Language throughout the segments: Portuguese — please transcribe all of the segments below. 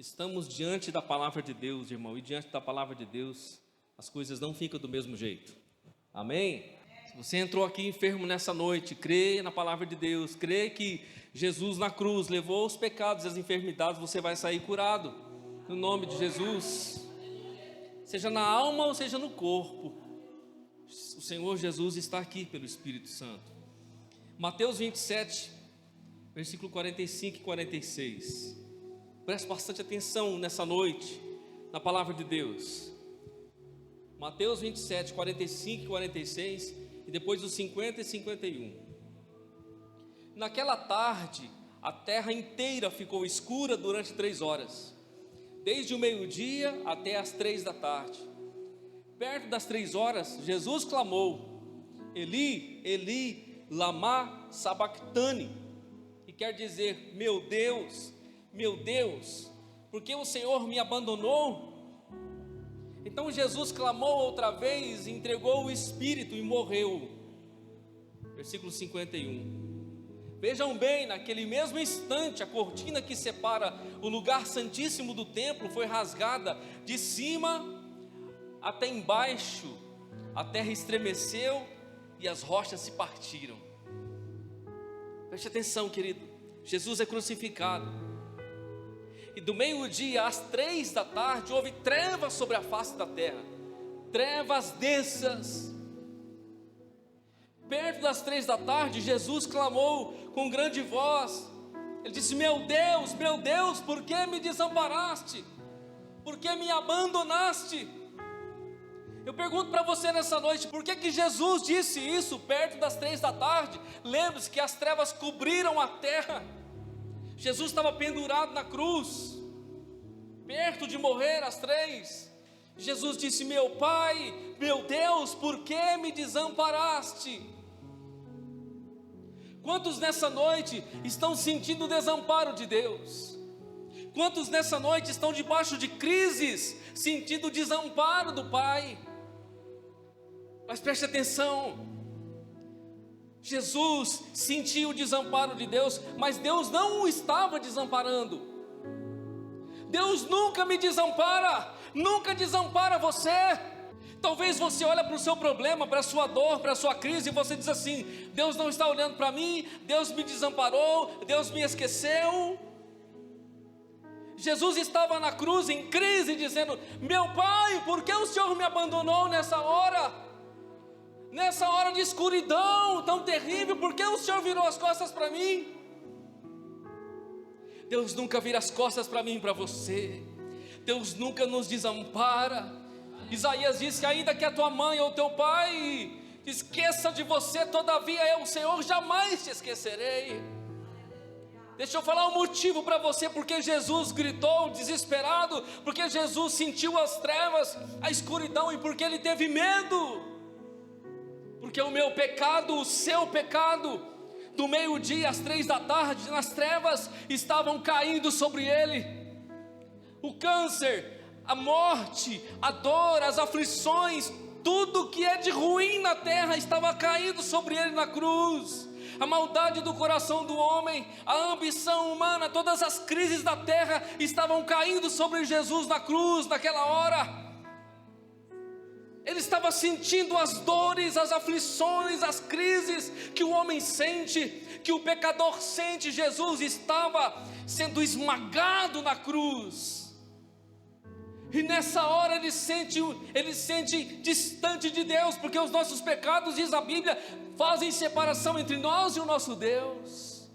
Estamos diante da palavra de Deus, irmão, e diante da palavra de Deus, as coisas não ficam do mesmo jeito. Amém? Se você entrou aqui enfermo nessa noite, crê na palavra de Deus, crê que Jesus na cruz levou os pecados e as enfermidades, você vai sair curado, no nome de Jesus. Seja na alma ou seja no corpo, o Senhor Jesus está aqui pelo Espírito Santo. Mateus 27, versículo 45 e 46. Preste bastante atenção nessa noite, na palavra de Deus. Mateus 27, 45 e 46, e depois os 50 e 51. Naquela tarde, a terra inteira ficou escura durante 3 horas, desde o meio-dia até as 3 da tarde. Perto das 3 horas, Jesus clamou: Eli, Eli, lama sabactani, que quer dizer: meu Deus, por que o Senhor me abandonou? Então Jesus clamou outra vez, entregou o Espírito e morreu. Versículo 51. Vejam bem, naquele mesmo instante, a cortina que separa o lugar santíssimo do templo foi rasgada de cima até embaixo. A terra estremeceu e as rochas se partiram. Preste atenção, querido. Jesus é crucificado. E do meio-dia às 3 da tarde houve trevas sobre a face da terra, trevas densas. Perto das 3 da tarde, Jesus clamou com grande voz. Ele disse: meu Deus, por que me desamparaste? Por que me abandonaste? Eu pergunto para você nessa noite, por que Jesus disse isso perto das 3 da tarde? Lembre-se que as trevas cobriram a terra. Jesus estava pendurado na cruz, perto de morrer às 3. Jesus disse: meu Pai, meu Deus, por que me desamparaste? Quantos nessa noite estão sentindo o desamparo de Deus? Quantos nessa noite estão debaixo de crises, sentindo o desamparo do Pai? Mas preste atenção, Jesus sentiu o desamparo de Deus, mas Deus não o estava desamparando. Deus nunca me desampara, nunca desampara você. Talvez você olhe para o seu problema, para a sua dor, para a sua crise, e você diz assim: Deus não está olhando para mim, Deus me desamparou, Deus me esqueceu. Jesus estava na cruz em crise, dizendo: meu Pai, por que o Senhor me abandonou nessa hora? Nessa hora de escuridão tão terrível, por que o Senhor virou as costas para mim? Deus nunca vira as costas para mim e para você. Deus nunca nos desampara. Isaías diz que ainda que a tua mãe ou teu pai esqueça de você, todavia eu, o Senhor, jamais te esquecerei. Deixa eu falar um motivo para você, porque Jesus gritou desesperado, porque Jesus sentiu as trevas, a escuridão, e porque ele teve medo. Porque o meu pecado, o seu pecado, do meio-dia às 3 da tarde, nas trevas, estavam caindo sobre ele. O câncer, a morte, a dor, as aflições, tudo que é de ruim na terra estava caindo sobre ele na cruz. A maldade do coração do homem, a ambição humana, todas as crises da terra estavam caindo sobre Jesus na cruz naquela hora. Ele estava sentindo as dores, as aflições, as crises que o homem sente, que o pecador sente. Jesus estava sendo esmagado na cruz. E nessa hora ele sente distante de Deus, porque os nossos pecados, diz a Bíblia, fazem separação entre nós e o nosso Deus.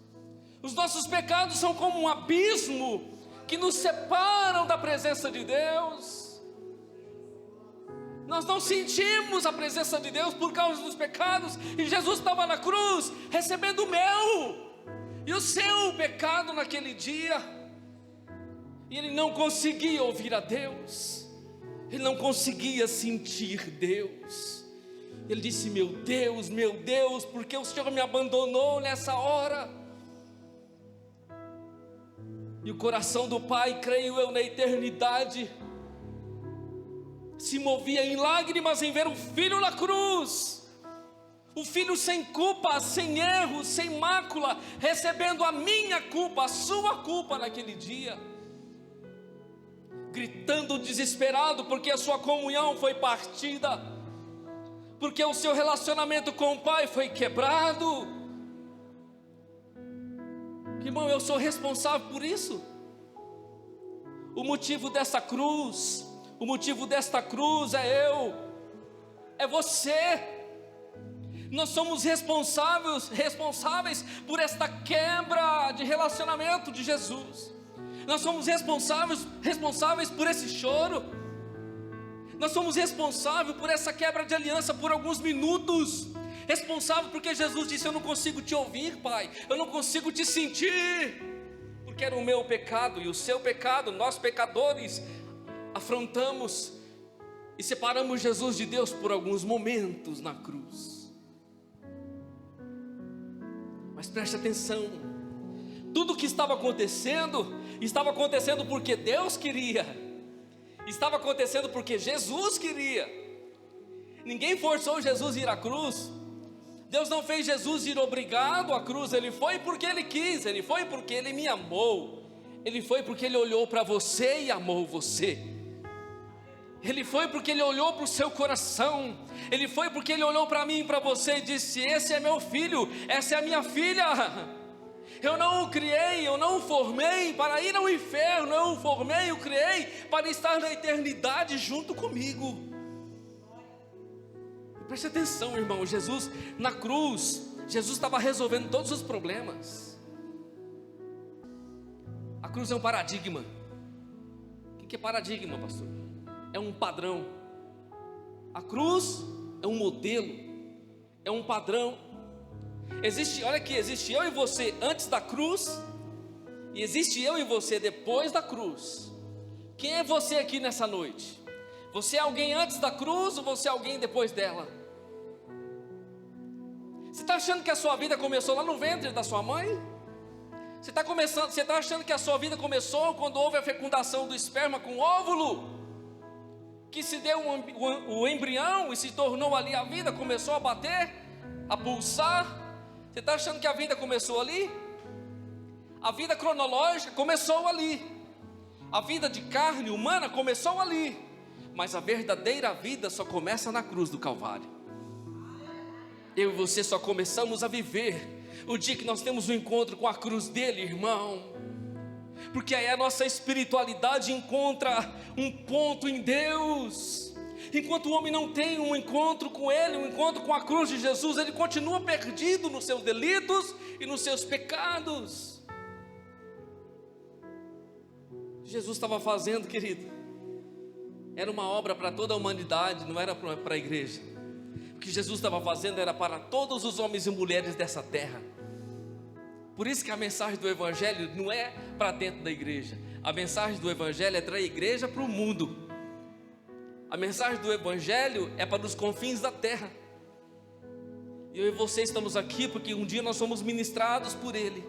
Os nossos pecados são como um abismo que nos separam da presença de Deus. Nós não sentimos a presença de Deus por causa dos pecados. E Jesus estava na cruz recebendo o meu e o seu pecado naquele dia. E ele não conseguia ouvir a Deus, ele não conseguia sentir Deus. Ele disse: meu Deus, por que o Senhor me abandonou nessa hora? E o coração do Pai, creio eu, na eternidade, se movia em lágrimas em ver o Filho na cruz. O Filho sem culpa, sem erro, sem mácula, recebendo a minha culpa, a sua culpa naquele dia. gritando desesperado, porque a sua comunhão foi partida, porque o seu relacionamento com o Pai foi quebrado. Irmão, eu sou responsável por isso. O motivo desta cruz é eu, é você. Nós somos responsáveis por esta quebra de relacionamento de Jesus. Nós somos responsáveis por esse choro. Nós somos responsáveis por essa quebra de aliança por alguns minutos. Responsável porque Jesus disse: eu não consigo te ouvir, Pai, eu não consigo te sentir, porque era o meu pecado e o seu pecado. Nós pecadores afrontamos e separamos Jesus de Deus por alguns momentos na cruz. Mas preste atenção, tudo o que estava acontecendo porque Deus queria, estava acontecendo porque Jesus queria. Ninguém forçou Jesus a ir à cruz. Deus não fez Jesus ir obrigado à cruz. Ele foi porque Ele quis, Ele foi porque Ele me amou, Ele foi porque Ele olhou para você e amou você. Ele foi porque Ele olhou para o seu coração. Ele foi porque Ele olhou para mim e para você e disse: esse é meu filho, essa é a minha filha. Eu não o criei, eu não o formei para ir ao inferno, eu o formei, eu criei para estar na eternidade junto comigo. Preste atenção, irmão, Jesus na cruz, Jesus estava resolvendo todos os problemas. A cruz é um paradigma. O que é paradigma, pastor? É um padrão. A cruz é um modelo, é um padrão. Olha aqui, existe eu e você antes da cruz, e existe eu e você depois da cruz. Quem é você aqui nessa noite? Você é alguém antes da cruz ou você é alguém depois dela? Você está achando que a sua vida começou lá no ventre da sua mãe? Você está achando que a sua vida começou quando houve a fecundação do esperma com o óvulo? Que se deu o embrião e se tornou ali a vida, começou a bater, a pulsar? Você está achando que a vida começou ali? A vida cronológica começou ali. A vida de carne humana começou ali. Mas a verdadeira vida só começa na cruz do Calvário. Eu e você só começamos a viver o dia que nós temos um encontro com a cruz dele, irmão. Porque aí a nossa espiritualidade encontra um ponto em Deus. Enquanto o homem não tem um encontro com ele, um encontro com a cruz de Jesus, ele continua perdido nos seus delitos e nos seus pecados. Jesus estava fazendo, querido, era uma obra para toda a humanidade, não era para a igreja. O que Jesus estava fazendo era para todos os homens e mulheres dessa terra. Por isso que a mensagem do Evangelho não é para dentro da igreja. A mensagem do Evangelho é da igreja para o mundo. A mensagem do Evangelho é para os confins da terra. E eu e você estamos aqui porque um dia nós somos ministrados por Ele.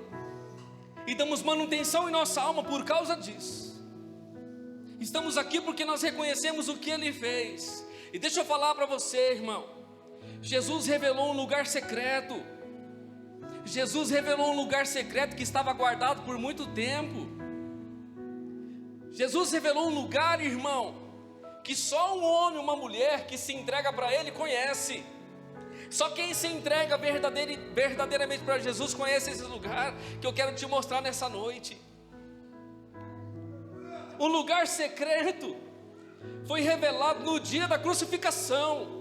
E damos manutenção em nossa alma por causa disso. Estamos aqui porque nós reconhecemos o que Ele fez. E deixa eu falar para você, irmão. Jesus revelou um lugar secreto. Jesus revelou um lugar secreto que estava guardado por muito tempo. Jesus revelou um lugar, irmão, que só um homem, uma mulher que se entrega para Ele conhece. Só quem se entrega verdadeiramente para Jesus conhece esse lugar que eu quero te mostrar nessa noite. Um lugar secreto foi revelado no dia da crucificação.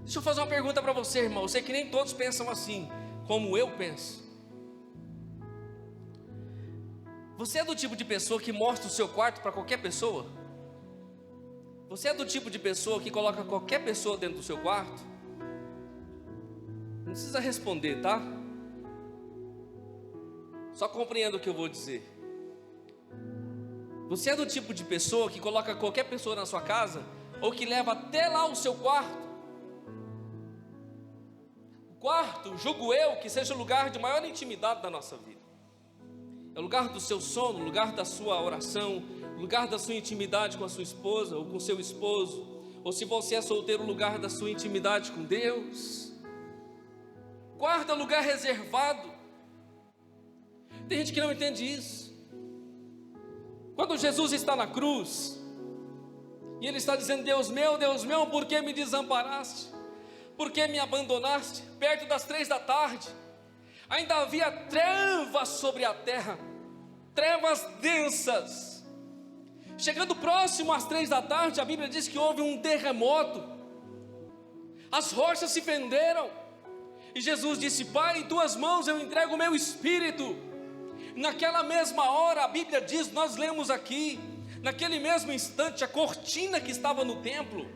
Deixa eu fazer uma pergunta para você, irmão. Eu sei que nem todos pensam assim, como eu penso. Você é do tipo de pessoa que mostra o seu quarto para qualquer pessoa? Você é do tipo de pessoa que coloca qualquer pessoa dentro do seu quarto? Não precisa responder, tá? Só compreenda o que eu vou dizer. Você é do tipo de pessoa que coloca qualquer pessoa na sua casa, ou que leva até lá o seu quarto? O quarto, julgo eu, que seja o lugar de maior intimidade da nossa vida. É o lugar do seu sono, o lugar da sua oração, o lugar da sua intimidade com a sua esposa ou com seu esposo. Ou se você é solteiro, o lugar da sua intimidade com Deus. Quarto é o lugar reservado. Tem gente que não entende isso. Quando Jesus está na cruz, e Ele está dizendo: Deus meu, por que me desamparaste? Por que me abandonaste? Perto das 3 da tarde, ainda havia trevas sobre a terra, trevas densas. Chegando próximo às 3 da tarde, a Bíblia diz que houve um terremoto, as rochas se fenderam, e Jesus disse: Pai, em tuas mãos eu entrego o meu espírito. Naquela mesma hora, a Bíblia diz, nós lemos aqui, naquele mesmo instante, a cortina que estava no templo,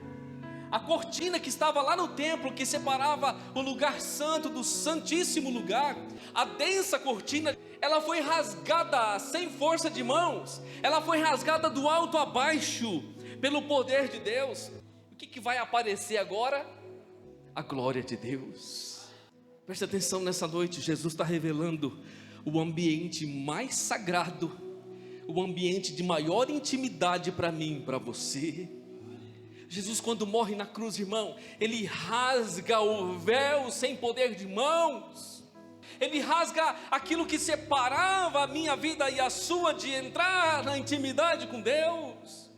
a cortina que estava lá no templo, que separava o lugar santo do santíssimo lugar, a densa cortina, ela foi rasgada sem força de mãos, ela foi rasgada do alto a baixo, pelo poder de Deus. O que vai aparecer agora? A glória de Deus. Preste atenção nessa noite, Jesus está revelando o ambiente mais sagrado, o ambiente de maior intimidade para mim, para você. Jesus, quando morre na cruz, irmão, Ele rasga o véu sem poder de mãos, Ele rasga aquilo que separava a minha vida e a sua de entrar na intimidade com Deus.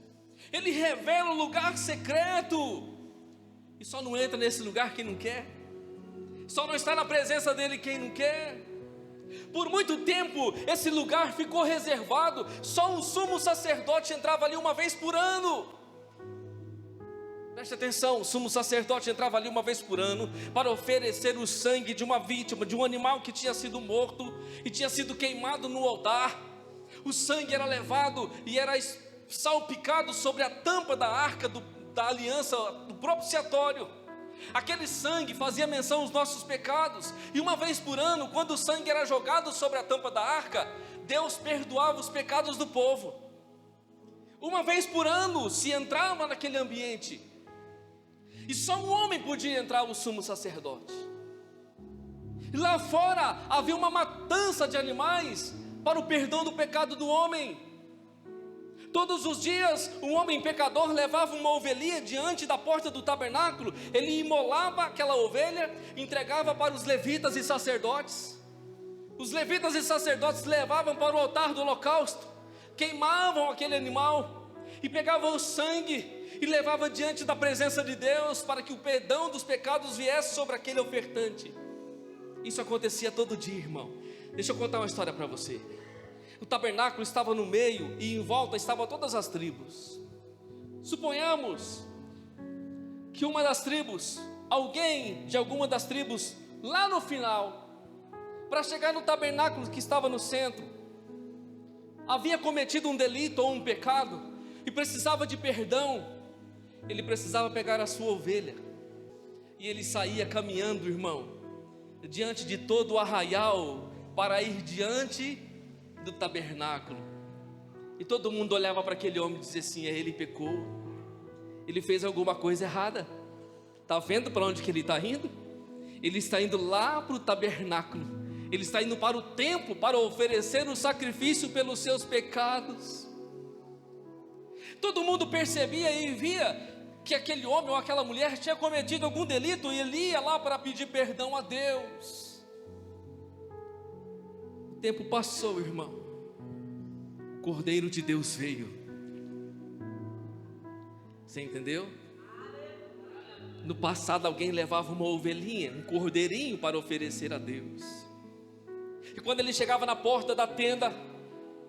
Ele revela o lugar secreto, e só não entra nesse lugar quem não quer, só não está na presença dEle quem não quer. Por muito tempo esse lugar ficou reservado, só o sumo sacerdote entrava ali uma vez por ano. Preste atenção, o sumo sacerdote entrava ali uma vez por ano para oferecer o sangue de uma vítima, de um animal que tinha sido morto e tinha sido queimado no altar. O sangue era levado e era salpicado sobre a tampa da arca da aliança, do propiciatório. Aquele sangue fazia menção aos nossos pecados, e uma vez por ano, quando o sangue era jogado sobre a tampa da arca, Deus perdoava os pecados do povo. Uma vez por ano se entrava naquele ambiente, e só um homem podia entrar, o sumo sacerdote. E lá fora havia uma matança de animais para o perdão do pecado do homem. Todos os dias, um homem pecador levava uma ovelhinha diante da porta do tabernáculo, ele imolava aquela ovelha, entregava para os levitas e sacerdotes. Os levitas e sacerdotes levavam para o altar do holocausto, queimavam aquele animal, e pegavam o sangue, e levavam diante da presença de Deus, para que o perdão dos pecados viesse sobre aquele ofertante. Isso acontecia todo dia, irmão. Deixa eu contar uma história para você. O tabernáculo estava no meio e em volta estavam todas as tribos. Suponhamos que uma das tribos, alguém de alguma das tribos, lá no final, para chegar no tabernáculo que estava no centro, havia cometido um delito ou um pecado e precisava de perdão. Ele precisava pegar a sua ovelha e ele saía caminhando, irmão, diante de todo o arraial para ir diante do tabernáculo, e todo mundo olhava para aquele homem e dizia assim: ele pecou, ele fez alguma coisa errada. Está vendo para onde que ele está indo? Ele está indo lá para o tabernáculo, ele está indo para o templo para oferecer o sacrifício pelos seus pecados. Todo mundo percebia e via que aquele homem ou aquela mulher tinha cometido algum delito, e ele ia lá para pedir perdão a Deus. O tempo passou, irmão, o Cordeiro de Deus veio. Você entendeu? No passado alguém levava uma ovelhinha, um cordeirinho para oferecer a Deus, e quando ele chegava na porta da tenda,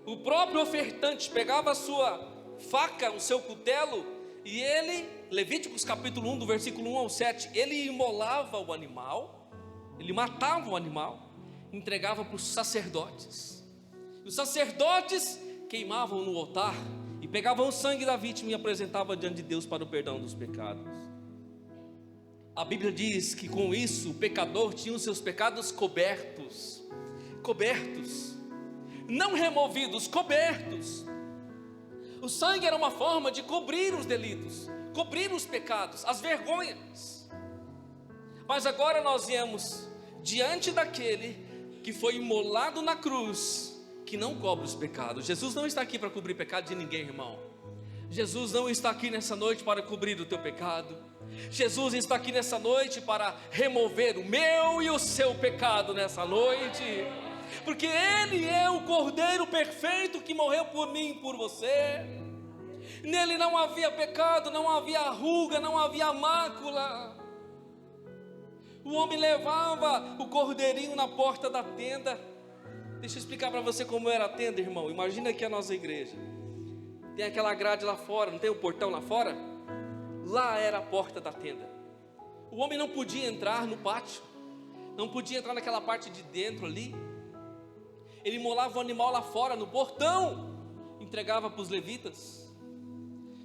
o próprio ofertante pegava a sua faca, o seu cutelo, e ele, Levíticos capítulo 1, do versículo 1 ao 7, ele imolava o animal, ele matava o animal, entregava para os sacerdotes. Os sacerdotes queimavam no altar e pegavam o sangue da vítima e apresentavam diante de Deus para o perdão dos pecados. A Bíblia diz que com isso o pecador tinha os seus pecados cobertos, não removidos, cobertos. O sangue era uma forma de cobrir os delitos, cobrir os pecados, as vergonhas. Mas agora nós viemos diante daquele que foi imolado na cruz, que não cobre os pecados. Jesus não está aqui para cobrir pecado de ninguém, irmão. Jesus não está aqui nessa noite para cobrir o teu pecado. Jesus está aqui nessa noite para remover o meu e o seu pecado nessa noite. porque Ele é o Cordeiro perfeito que morreu por mim e por você. Nele não havia pecado, não havia ruga, não havia mácula. O homem levava o cordeirinho na porta da tenda. Deixa eu explicar para você como era a tenda, irmão. Imagina aqui a nossa igreja. Tem aquela grade lá fora, não tem o portão lá fora? Lá era a porta da tenda. O homem não podia entrar no pátio, não podia entrar naquela parte de dentro ali. Ele imolava o animal lá fora, no portão, entregava para os levitas.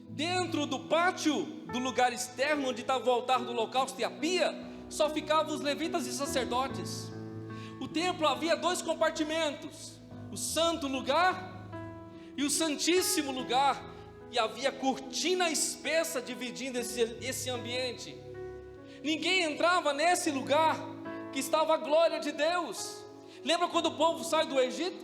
Dentro do pátio, do lugar externo, onde estava o altar do holocausto e a pia, só ficavam os levitas e sacerdotes. O templo havia 2 compartimentos, o santo lugar e o santíssimo lugar, e havia cortina espessa dividindo esse ambiente. Ninguém entrava nesse lugar que estava a glória de Deus. Lembra quando o povo sai do Egito?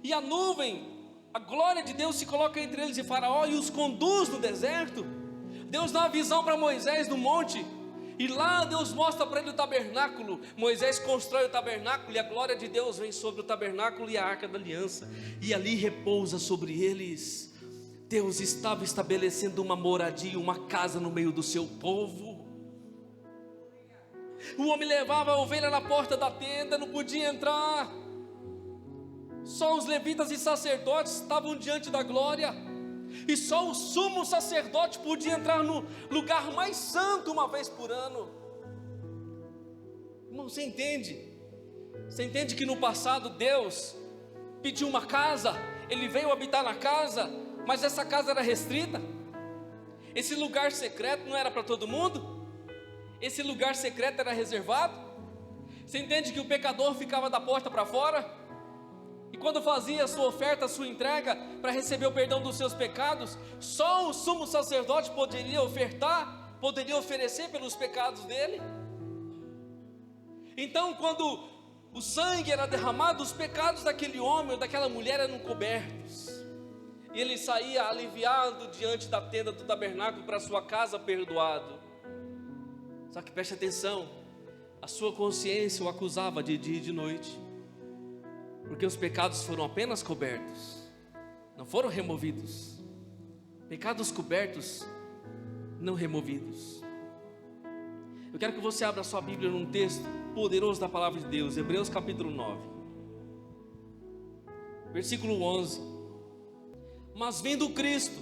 E a nuvem, a glória de Deus se coloca entre eles e Faraó e os conduz no deserto. Deus dá uma visão para Moisés no monte, e lá Deus mostra para ele o tabernáculo. Moisés constrói o tabernáculo e a glória de Deus vem sobre o tabernáculo e a arca da aliança, e ali repousa sobre eles. Deus estava estabelecendo uma moradia, uma casa no meio do seu povo. O homem levava a ovelha na porta da tenda, não podia entrar. Só os levitas e sacerdotes estavam diante da glória, e só o sumo sacerdote podia entrar no lugar mais santo uma vez por ano. Irmão, você entende? Você entende que no passado Deus pediu uma casa, Ele veio habitar na casa, mas essa casa era restrita. Esse lugar secreto não era para todo mundo. Esse lugar secreto era reservado. Você entende que o pecador ficava da porta para fora, e quando fazia a sua oferta, a sua entrega, para receber o perdão dos seus pecados, só o sumo sacerdote poderia ofertar, poderia oferecer pelos pecados dele. Então, quando o sangue era derramado, os pecados daquele homem ou daquela mulher eram cobertos, e ele saía aliviado diante da tenda do tabernáculo para sua casa, perdoado. Só que preste atenção, a sua consciência o acusava de dia e de noite, porque os pecados foram apenas cobertos, não foram removidos. Pecados cobertos, não removidos. Eu quero que você abra sua Bíblia num texto poderoso da palavra de Deus, Hebreus capítulo 9, versículo 11. Mas vendo Cristo,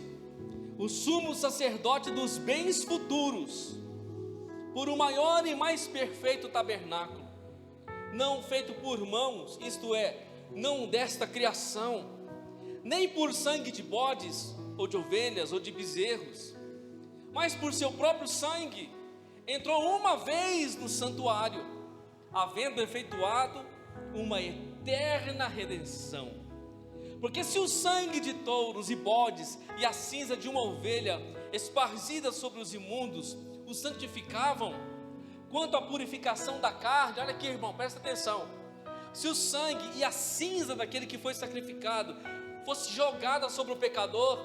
o sumo sacerdote dos bens futuros, por um maior e mais perfeito tabernáculo, não feito por mãos, isto é, não desta criação, nem por sangue de bodes, ou de ovelhas, ou de bezerros, mas por seu próprio sangue, entrou uma vez no santuário, havendo efetuado uma eterna redenção. Porque se o sangue de touros e bodes e a cinza de uma ovelha esparzida sobre os imundos os santificavam, quanto à purificação da carne, olha aqui, irmão, presta atenção, se o sangue e a cinza daquele que foi sacrificado fosse jogada sobre o pecador,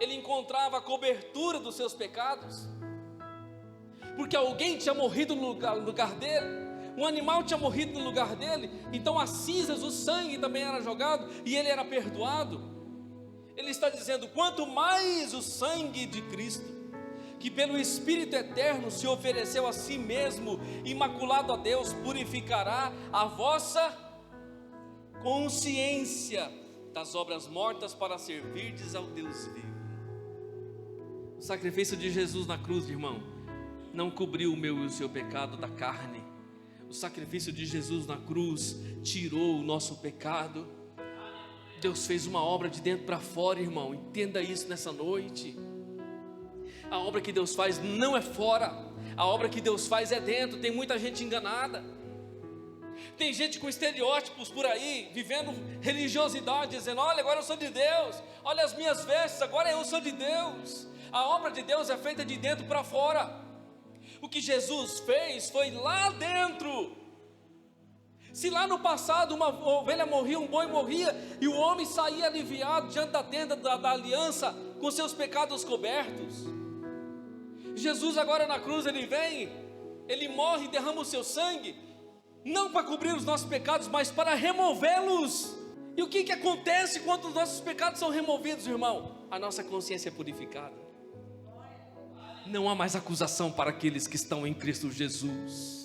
ele encontrava a cobertura dos seus pecados, porque alguém tinha morrido no lugar dele, um animal tinha morrido no lugar dele, então as cinzas, o sangue também era jogado e ele era perdoado. Ele está dizendo, quanto mais o sangue de Cristo, que pelo Espírito eterno se ofereceu a si mesmo, imaculado a Deus, purificará a vossa consciência das obras mortas para servirdes ao Deus vivo. O sacrifício de Jesus na cruz, irmão, não cobriu o meu e o seu pecado da carne. O sacrifício de Jesus na cruz tirou o nosso pecado. Deus fez uma obra de dentro para fora, irmão, entenda isso nessa noite. A obra que Deus faz não é fora, a obra que Deus faz é dentro. Tem muita gente enganada, tem gente com estereótipos por aí, vivendo religiosidade, dizendo, olha, agora eu sou de Deus, olha as minhas vestes, agora eu sou de Deus. A obra de Deus é feita de dentro para fora. O que Jesus fez foi lá dentro. Se lá no passado uma ovelha morria, um boi morria, e o homem saía aliviado diante da tenda da aliança, com seus pecados cobertos, Jesus agora na cruz, ele vem, ele morre e derrama o seu sangue, não para cobrir os nossos pecados, mas para removê-los. E o que acontece quando os nossos pecados são removidos, irmão? A nossa consciência é purificada. Não há mais acusação para aqueles que estão em Cristo Jesus.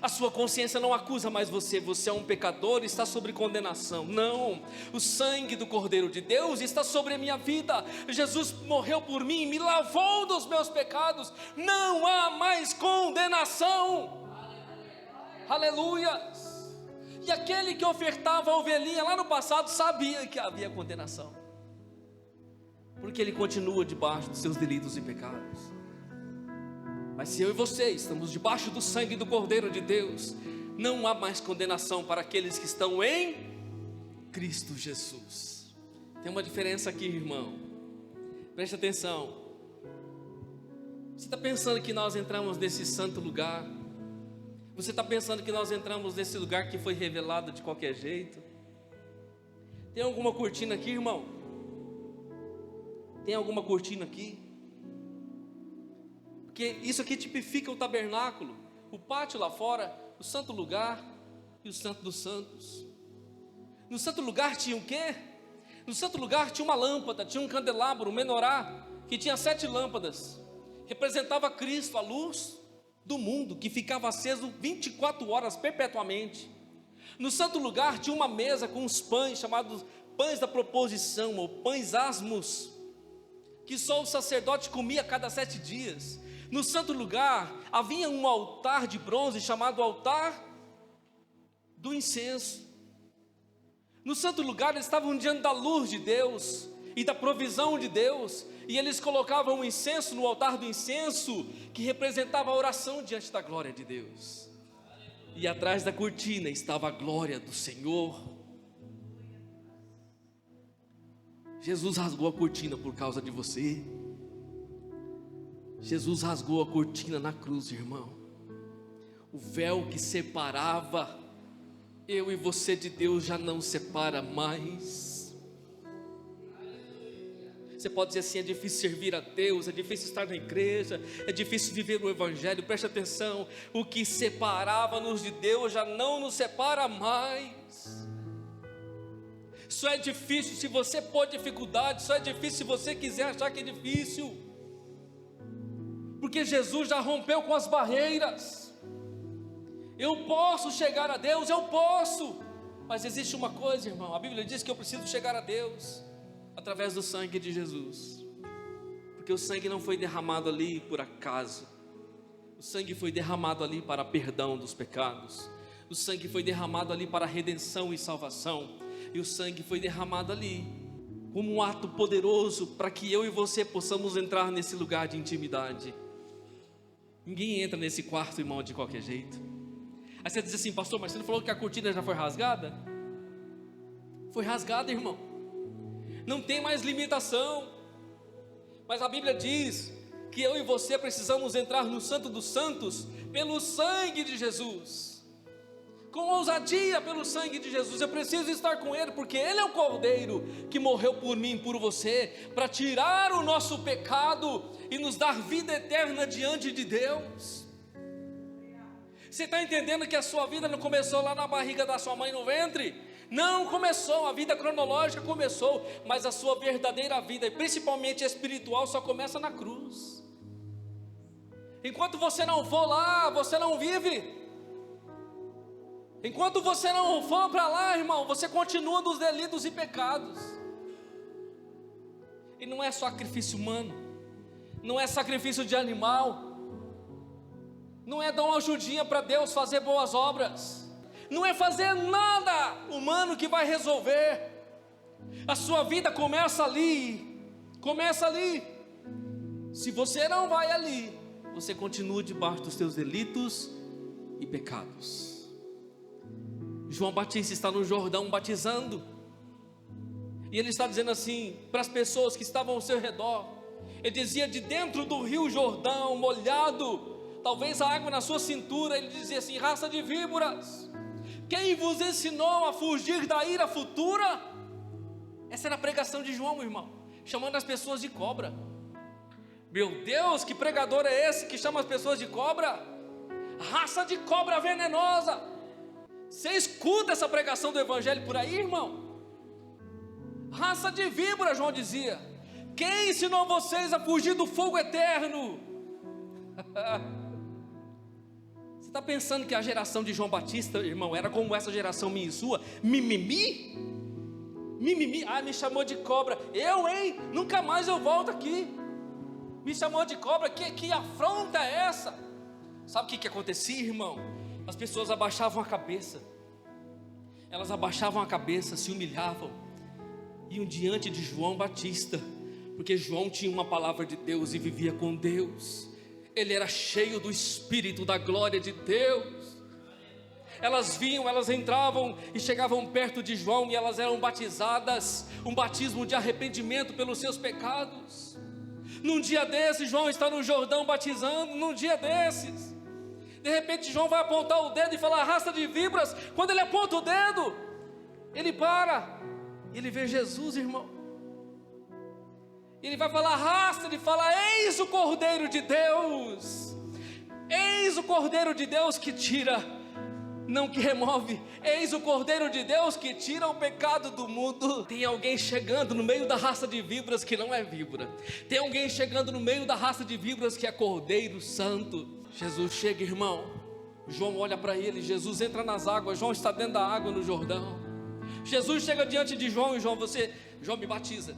A sua consciência não acusa mais você. Você é um pecador e está sobre condenação. Não, o sangue do Cordeiro de Deus está sobre a minha vida. Jesus morreu por mim, me lavou dos meus pecados. Não há mais condenação. Aleluia. E aquele que ofertava a ovelhinha lá no passado sabia que havia condenação, porque ele continua debaixo dos seus delitos e pecados. Mas se eu e você estamos debaixo do sangue do Cordeiro de Deus, não há mais condenação para aqueles que estão em Cristo Jesus. Tem uma diferença aqui, irmão. Preste atenção. Você está pensando que nós entramos nesse santo lugar? Você está pensando que nós entramos nesse lugar que foi revelado de qualquer jeito? Tem alguma cortina aqui, irmão? Tem alguma cortina aqui? Porque isso aqui tipifica o tabernáculo, o pátio lá fora, o santo lugar e o santo dos santos. No santo lugar tinha o quê? No santo lugar tinha uma lâmpada, tinha um candelabro, um menorá, que tinha 7 lâmpadas. Representava Cristo, a luz do mundo, que ficava aceso 24 horas perpetuamente. No santo lugar tinha uma mesa com os pães, chamados pães da proposição, ou pães asmos, que só o sacerdote comia a cada 7 dias. No santo lugar havia um altar de bronze chamado altar do incenso. No santo lugar eles estavam diante da luz de Deus e da provisão de Deus, e eles colocavam o incenso no altar do incenso, que representava a oração diante da glória de Deus. E atrás da cortina estava a glória do Senhor. Jesus rasgou a cortina por causa de você. Jesus rasgou a cortina na cruz, irmão. O véu que separava eu e você de Deus já não separa mais. Você pode dizer assim: é difícil servir a Deus, é difícil estar na igreja, é difícil viver o Evangelho. Preste atenção, o que separava-nos de Deus já não nos separa mais. Só é difícil se você pôr dificuldade, só é difícil se você quiser achar que é difícil, porque Jesus já rompeu com as barreiras. Eu posso chegar a Deus, eu posso, mas existe uma coisa, irmão, a Bíblia diz que eu preciso chegar a Deus através do sangue de Jesus, porque o sangue não foi derramado ali por acaso, o sangue foi derramado ali para perdão dos pecados, o sangue foi derramado ali para redenção e salvação, e o sangue foi derramado ali como um ato poderoso para que eu e você possamos entrar nesse lugar de intimidade. Ninguém entra nesse quarto, irmão, de qualquer jeito. Aí você diz assim: pastor, mas você não falou que a cortina já foi rasgada? Foi rasgada, irmão, não tem mais limitação. Mas a Bíblia diz que eu e você precisamos entrar no Santo dos Santos pelo sangue de Jesus, com ousadia pelo sangue de Jesus. Eu preciso estar com Ele, porque Ele é o Cordeiro que morreu por mim e por você, para tirar o nosso pecado e nos dar vida eterna diante de Deus. Você está entendendo que a sua vida não começou lá na barriga da sua mãe no ventre? Não começou, a vida cronológica começou, mas a sua verdadeira vida, e principalmente espiritual, só começa na cruz. Enquanto você não for lá, você não vive. Enquanto você não for para lá, irmão, você continua nos delitos e pecados. E não é sacrifício humano, não é sacrifício de animal, não é dar uma ajudinha para Deus fazer boas obras, não é fazer nada humano que vai resolver. A sua vida começa ali, começa ali. Se você não vai ali, você continua debaixo dos seus delitos e pecados. João Batista está no Jordão batizando, e ele está dizendo assim para as pessoas que estavam ao seu redor. Ele dizia: de dentro do rio Jordão, molhado, talvez a água na sua cintura, ele dizia assim: raça de víboras, quem vos ensinou a fugir da ira futura? Essa era a pregação de João, irmão, chamando as pessoas de cobra. Meu Deus, que pregador é esse que chama as pessoas de cobra? raça de cobra venenosa. Você escuta essa pregação do evangelho por aí, irmão? Raça de víbora, João dizia. Quem ensinou vocês a fugir do fogo eterno? Você está pensando que a geração de João Batista, irmão, era como essa geração minha e sua? Mimimi? Mimimi? Ah, me chamou de cobra. Eu, hein? Nunca mais eu volto aqui. Me chamou de cobra. Que afronta é essa? Sabe o que acontecia, irmão? As pessoas abaixavam a cabeça. Elas abaixavam a cabeça, se humilhavam, iam diante de João Batista, porque João tinha uma palavra de Deus e vivia com Deus. Ele era cheio do Espírito, da glória de Deus. Elas vinham, elas entravam e chegavam perto de João e elas eram batizadas, um batismo de arrependimento pelos seus pecados. Num dia desses, João está no Jordão batizando, num dia desses, de repente João vai apontar o dedo e falar raça de víboras. Quando ele aponta o dedo, ele para, ele vê Jesus, irmão. Ele vai falar raça, ele fala: eis o Cordeiro de Deus, eis o Cordeiro de Deus que tira, não que remove, eis o Cordeiro de Deus que tira o pecado do mundo. Tem alguém chegando no meio da raça de víboras que não é víbora, tem alguém chegando no meio da raça de víboras que é Cordeiro Santo. Jesus chega, irmão, João olha para ele, Jesus entra nas águas, João está dentro da água no Jordão. Jesus chega diante de João e João me batiza.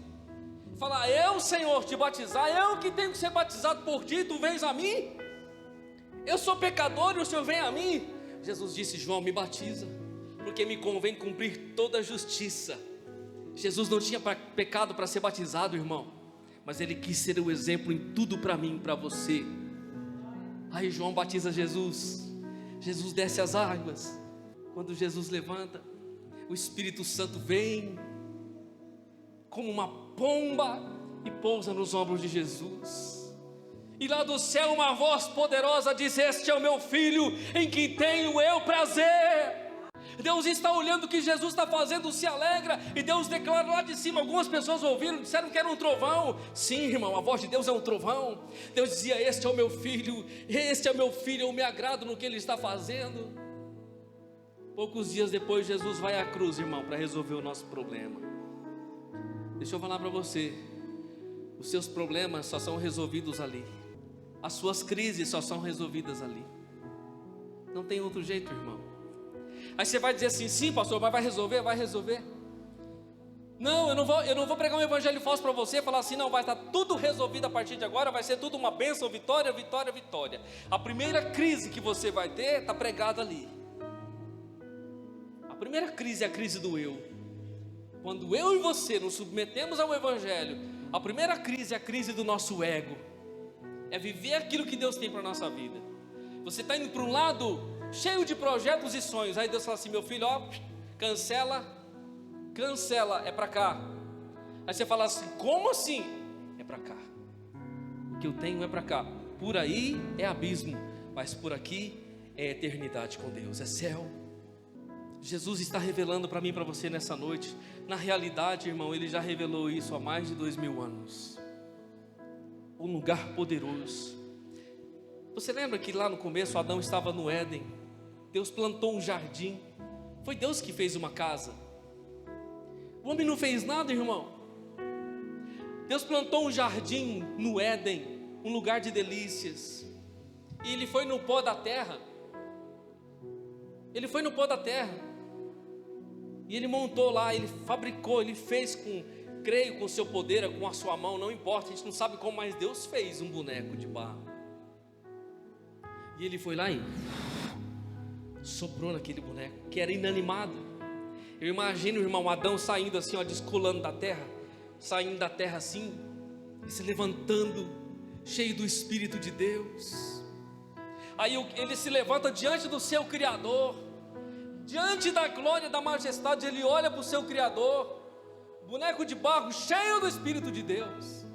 Fala: eu, Senhor, te batizar, eu que tenho que ser batizado por ti, tu vens a mim? Eu sou pecador e o Senhor vem a mim? Jesus disse: João, me batiza, porque me convém cumprir toda a justiça. Jesus não tinha pecado para ser batizado, irmão, mas ele quis ser o exemplo em tudo para mim e para você. Aí João batiza Jesus, Jesus desce as águas. Quando Jesus levanta, o Espírito Santo vem como uma pomba e pousa nos ombros de Jesus. E lá do céu uma voz poderosa diz: este é o meu filho, em quem tenho eu prazer. Deus está olhando o que Jesus está fazendo, se alegra, e Deus declara lá de cima. Algumas pessoas ouviram, disseram que era um trovão. Sim, irmão, a voz de Deus é um trovão. Deus dizia: este é o meu filho, eu me agrado no que ele está fazendo. Poucos dias depois, Jesus vai à cruz, irmão, para resolver o nosso problema. Deixa eu falar para você, os seus problemas só são resolvidos ali, as suas crises só são resolvidas ali, não tem outro jeito, irmão. Aí você vai dizer assim: sim, pastor, mas vai resolver? Vai resolver? Não, eu não vou pregar um evangelho falso para você, falar assim: não, vai estar tudo resolvido a partir de agora, vai ser tudo uma bênção, vitória, vitória, vitória. A primeira crise que você vai ter está pregada ali. A primeira crise é a crise do eu. Quando eu e você nos submetemos ao evangelho, a primeira crise é a crise do nosso ego, é viver aquilo que Deus tem para a nossa vida. Você está indo para um lado cheio de projetos e sonhos, aí Deus fala assim: meu filho, ó, cancela, é para cá. Aí você fala assim: como assim? É para cá, o que eu tenho é para cá. Por aí é abismo, mas por aqui é eternidade com Deus, é céu. Jesus está revelando para mim e para você nessa noite. Na realidade, irmão, Ele já revelou isso há mais de 2000 anos. Um lugar poderoso. Você lembra que lá no começo Adão estava no Éden? Deus plantou um jardim. Foi Deus que fez uma casa. O homem não fez nada, irmão. Deus plantou um jardim no Éden, um lugar de delícias. E Ele foi no pó da terra. Ele foi no pó da terra. E Ele montou lá, Ele fabricou, Ele fez creio com o seu poder, com a sua mão, não importa, a gente não sabe como, mas Deus fez um boneco de barro. E Ele foi lá e soprou naquele boneco, que era inanimado. Eu imagino o irmão Adão saindo assim, ó, descolando da terra, saindo da terra assim, e se levantando, cheio do Espírito de Deus. Aí ele se levanta diante do seu Criador, diante da glória, da majestade, ele olha para o seu Criador, boneco de barro, cheio do Espírito de Deus,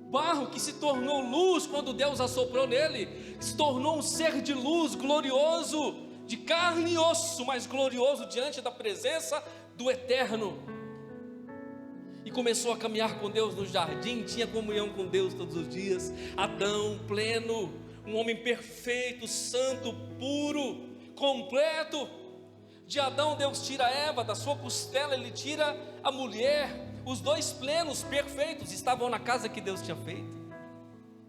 barro que se tornou luz quando Deus assoprou nele, se tornou um ser de luz glorioso, de carne e osso, mas glorioso diante da presença do Eterno, e começou a caminhar com Deus no jardim, tinha comunhão com Deus todos os dias. Adão pleno, um homem perfeito, santo, puro, completo. De Adão Deus tira Eva, da sua costela Ele tira a mulher. Os dois plenos, perfeitos, estavam na casa que Deus tinha feito.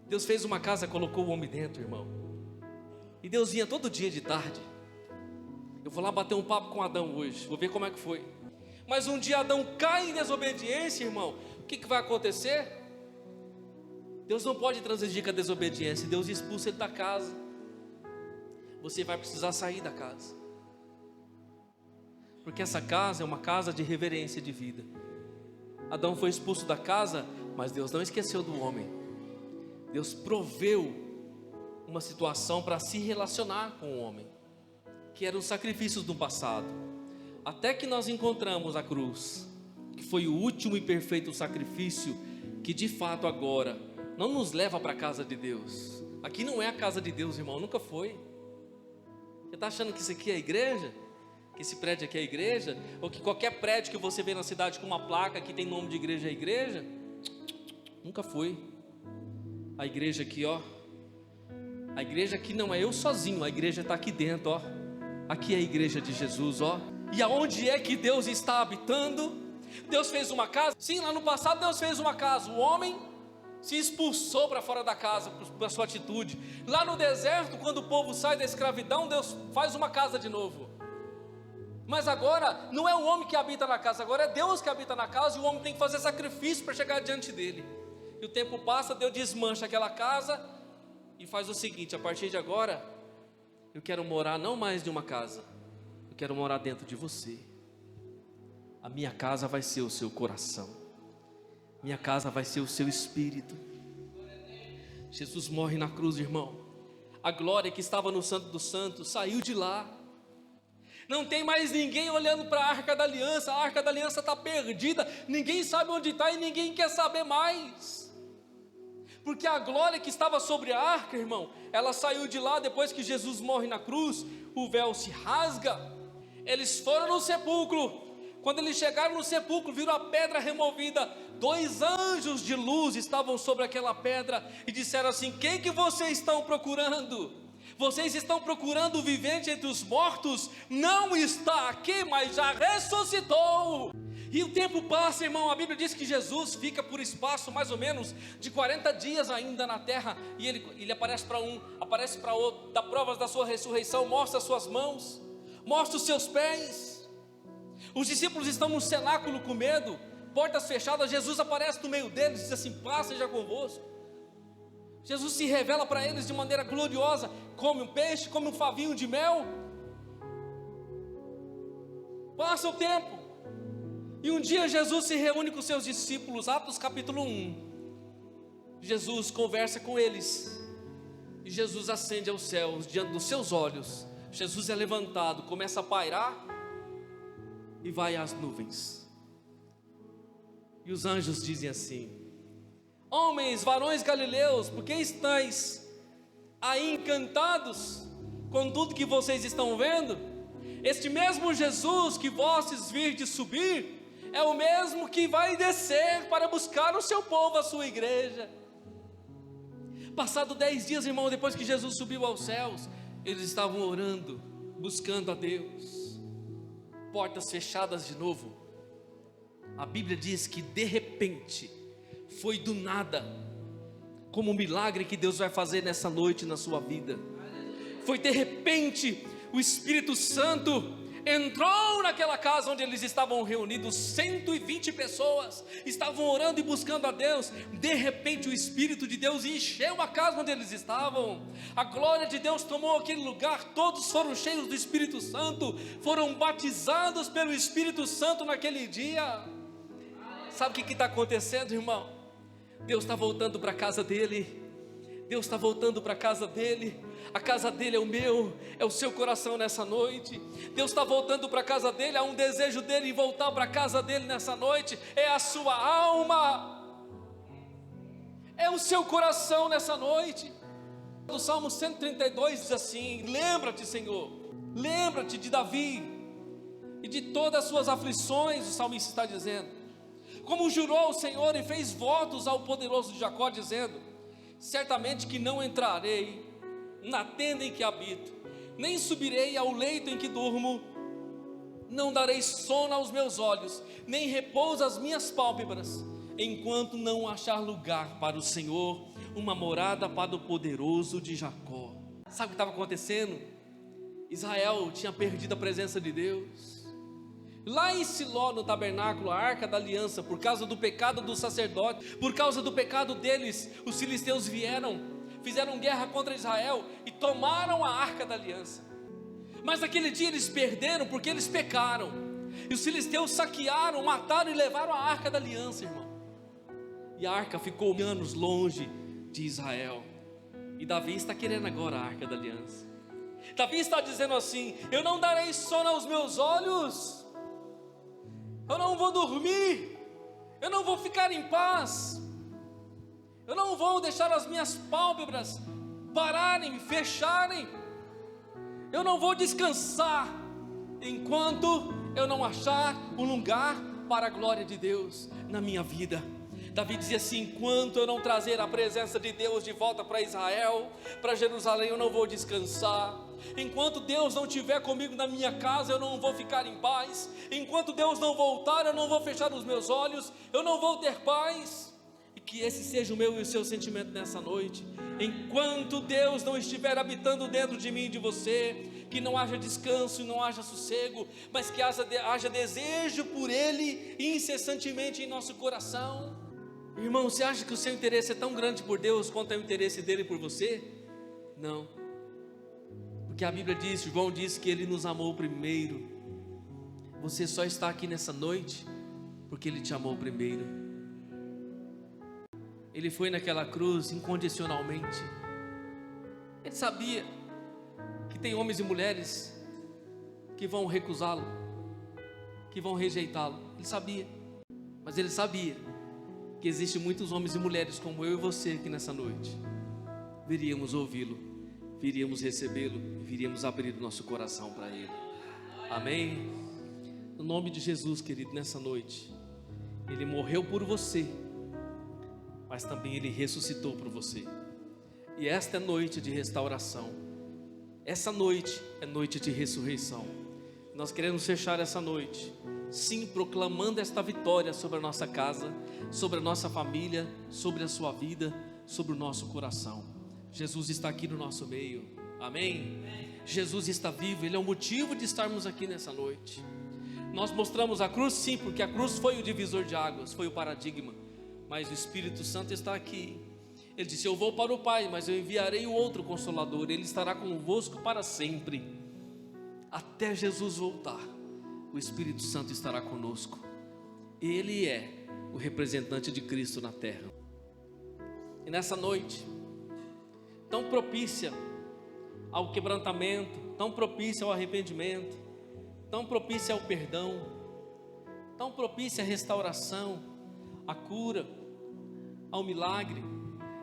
Deus fez uma casa, colocou o homem dentro, irmão. E Deus vinha todo dia de tarde. Eu vou lá bater um papo com Adão hoje, vou ver como é que foi. Mas um dia Adão cai em desobediência, irmão. O que vai acontecer? Deus não pode transigir com a desobediência. Deus expulsa ele da casa. Você vai precisar sair da casa, porque essa casa é uma casa de reverência de vida. Adão foi expulso da casa, mas Deus não esqueceu do homem. Deus proveu uma situação para se relacionar com o homem, que eram os sacrifícios do passado, até que nós encontramos a cruz, que foi o último e perfeito sacrifício, que de fato agora não nos leva para a casa de Deus. Aqui não é a casa de Deus, irmão, nunca foi. Você está achando que isso aqui é a igreja? Que esse prédio aqui é a igreja? Ou que qualquer prédio que você vê na cidade com uma placa que tem nome de igreja é a igreja? Nunca foi. A igreja aqui, ó, a igreja aqui não é eu sozinho, a igreja está aqui dentro, ó. Aqui é a igreja de Jesus, ó. E aonde é que Deus está habitando? Deus fez uma casa. Sim, lá no passado Deus fez uma casa. O homem se expulsou para fora da casa por sua atitude. Lá no deserto, quando o povo sai da escravidão, Deus faz uma casa de novo. Mas agora não é o homem que habita na casa, agora é Deus que habita na casa, e o homem tem que fazer sacrifício para chegar diante dele. E o tempo passa, Deus desmancha aquela casa e faz o seguinte: a partir de agora eu quero morar não mais de uma casa, eu quero morar dentro de você. A minha casa vai ser o seu coração, minha casa vai ser o seu espírito. Jesus morre na cruz, irmão. A glória que estava no Santo dos Santos saiu de lá. Não tem mais ninguém olhando para a Arca da Aliança está perdida, ninguém sabe onde está e ninguém quer saber mais. Porque a glória que estava sobre a arca, irmão, ela saiu de lá depois que Jesus morre na cruz, o véu se rasga. Eles foram no sepulcro. Quando eles chegaram no sepulcro, viram a pedra removida. 2 anjos de luz estavam sobre aquela pedra e disseram assim: quem que vocês estão procurando? Vocês estão procurando o vivente entre os mortos? Não está aqui, mas já ressuscitou. E o tempo passa, irmão. A Bíblia diz que Jesus fica por espaço mais ou menos de 40 dias ainda na terra. E ele aparece para um, aparece para outro, dá provas da sua ressurreição, mostra as suas mãos, mostra os seus pés. Os discípulos estão no cenáculo com medo, portas fechadas. Jesus aparece no meio deles e diz assim: paz seja convosco. Jesus se revela para eles de maneira gloriosa. Come um peixe, come um favinho de mel. Passa o tempo, e um dia Jesus se reúne com seus discípulos. Atos capítulo 1. Jesus conversa com eles, e Jesus ascende aos céus diante dos seus olhos. Jesus é levantado, começa a pairar e vai às nuvens. E os anjos dizem assim: homens, varões galileus, por que estáis aí encantados com tudo que vocês estão vendo? Este mesmo Jesus que vossos virdes subir, é o mesmo que vai descer para buscar o seu povo, a sua igreja. Passado 10 dias, irmão, depois que Jesus subiu aos céus, eles estavam orando, buscando a Deus. Portas fechadas de novo. A Bíblia diz que de repente, foi do nada, como um milagre que Deus vai fazer nessa noite na sua vida. Foi de repente, o Espírito Santo entrou naquela casa onde eles estavam reunidos. 120 pessoas estavam orando e buscando a Deus. De repente o Espírito de Deus encheu a casa onde eles estavam. A glória de Deus tomou aquele lugar. Todos foram cheios do Espírito Santo, foram batizados pelo Espírito Santo naquele dia. Sabe o que está acontecendo, irmão? Deus está voltando para a casa dele. Deus está voltando para a casa dele. A casa dele é o meu, é o seu coração nessa noite. Deus está voltando para a casa dele. Há um desejo dele em voltar para a casa dele nessa noite. É a sua alma, é o seu coração nessa noite. O Salmo 132 diz assim: lembra-te, Senhor, lembra-te de Davi e de todas as suas aflições. O salmista está dizendo: como jurou o Senhor e fez votos ao poderoso de Jacó, dizendo: certamente que não entrarei na tenda em que habito, nem subirei ao leito em que durmo. Não darei sono aos meus olhos, nem repouso às minhas pálpebras, enquanto não achar lugar para o Senhor, uma morada para o poderoso de Jacó. Sabe o que estava acontecendo? Israel tinha perdido a presença de Deus. Lá em Siló, no tabernáculo, a arca da aliança, por causa do pecado do sacerdote, por causa do pecado deles, os filisteus vieram, fizeram guerra contra Israel e tomaram a arca da aliança. Mas naquele dia eles perderam porque eles pecaram, e os filisteus saquearam, mataram e levaram a arca da aliança, irmão. E a arca ficou anos longe de Israel, e Davi está querendo agora a arca da aliança. Davi está dizendo assim: eu não darei sono aos meus olhos, eu não vou dormir, eu não vou ficar em paz, eu não vou deixar as minhas pálpebras pararem, fecharem, eu não vou descansar enquanto eu não achar um lugar para a glória de Deus na minha vida. Davi dizia assim: enquanto eu não trazer a presença de Deus de volta para Israel, para Jerusalém, eu não vou descansar. Enquanto Deus não estiver comigo na minha casa, eu não vou ficar em paz. Enquanto Deus não voltar, eu não vou fechar os meus olhos, eu não vou ter paz. E que esse seja o meu e o seu sentimento nessa noite. Enquanto Deus não estiver habitando dentro de mim e de você, que não haja descanso e não haja sossego, mas que haja desejo por Ele incessantemente em nosso coração. Irmão, você acha que o seu interesse é tão grande por Deus quanto é o interesse dele por você? Não, porque a Bíblia diz, João diz que Ele nos amou primeiro. Você só está aqui nessa noite porque Ele te amou primeiro. Ele foi naquela cruz incondicionalmente. Ele sabia que tem homens e mulheres que vão recusá-lo, que vão rejeitá-lo. Ele sabia, mas Ele sabia que existem muitos homens e mulheres como eu e você aqui nessa noite. Viríamos ouvi-lo, viríamos recebê-lo, viríamos abrir o nosso coração para Ele. Amém? No nome de Jesus, querido, nessa noite, Ele morreu por você, mas também Ele ressuscitou por você. E esta é noite de restauração. Essa noite é noite de ressurreição. Nós queremos fechar essa noite, sim, proclamando esta vitória sobre a nossa casa, sobre a nossa família, sobre a sua vida, sobre o nosso coração. Jesus está aqui no nosso meio. Amém? Jesus está vivo, Ele é o motivo de estarmos aqui nessa noite. Nós mostramos a cruz, sim, porque a cruz foi o divisor de águas, foi o paradigma, mas o Espírito Santo está aqui. Ele disse: eu vou para o Pai, mas eu enviarei o outro Consolador, Ele estará convosco para sempre, até Jesus voltar. O Espírito Santo estará conosco. Ele é o representante de Cristo na terra. E nessa noite, tão propícia ao quebrantamento, tão propícia ao arrependimento, tão propícia ao perdão, tão propícia à restauração, à cura, ao milagre,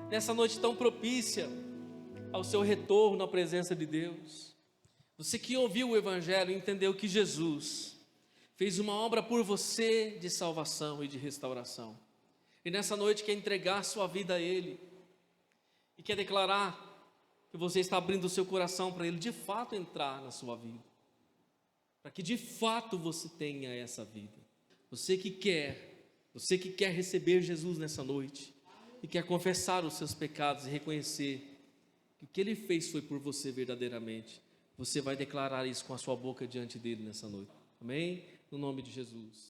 nessa noite tão propícia ao seu retorno à presença de Deus. Você que ouviu o Evangelho entendeu que Jesus fez uma obra por você de salvação e de restauração, e nessa noite quer entregar sua vida a Ele, e quer declarar que você está abrindo o seu coração para Ele de fato entrar na sua vida, para que de fato você tenha essa vida. Você que quer receber Jesus nessa noite, e quer confessar os seus pecados e reconhecer que o que Ele fez foi por você verdadeiramente, você vai declarar isso com a sua boca diante dEle nessa noite. Amém? No nome de Jesus.